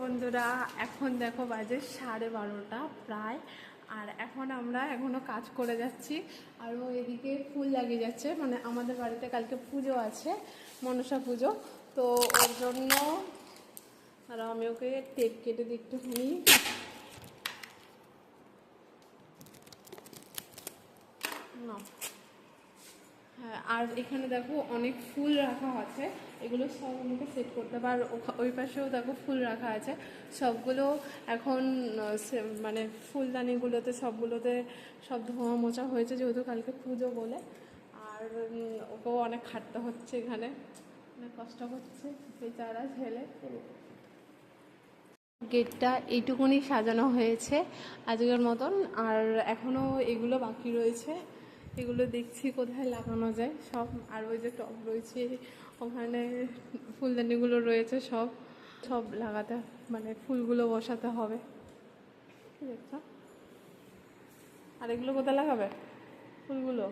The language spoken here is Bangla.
বন্ধুরা, এখন দেখো বাজে 12:30 প্রায়। আর এখন আমরা এখনো কাজ করে যাচ্ছি। আর ও এদিকে ফুল লাগিয়ে যাচ্ছে, মানে আমাদের বাড়িতে কালকে পুজো আছে, মনসা পুজো। তো ওর জন্য আর আমি ওকে টেপ কেটে দিই একটুখানি। না, হ্যাঁ, আর এখানে দেখো অনেক ফুল রাখা আছে, এগুলো সব আমাকে সেট করতে হবে। আর ওই পাশেও দেখো ফুল রাখা আছে, সবগুলো এখন মানে ফুলদানিগুলোতে সবগুলোতে সব ধোঁয়া মোছা হয়েছে, যেহেতু কালকে পুজো বলে। আর ওকেও অনেক খাটতে হচ্ছে, এখানে অনেক কষ্ট হচ্ছে বেচারা ছেলে। গেটটা এইটুকুনি সাজানো হয়েছে আজকের মতন, আর এখনও এগুলো বাকি রয়েছে। এগুলো দেখছি কোথায় লাগানো যায় সব। আর ওই যে টব রয়েছে ওখানে ফুলদানিগুলো রয়েছে, সব সব লাগাতে, মানে ফুলগুলো বসাতে হবে। দেখছো, আর এগুলো কোথায় লাগাবে ফুলগুলো?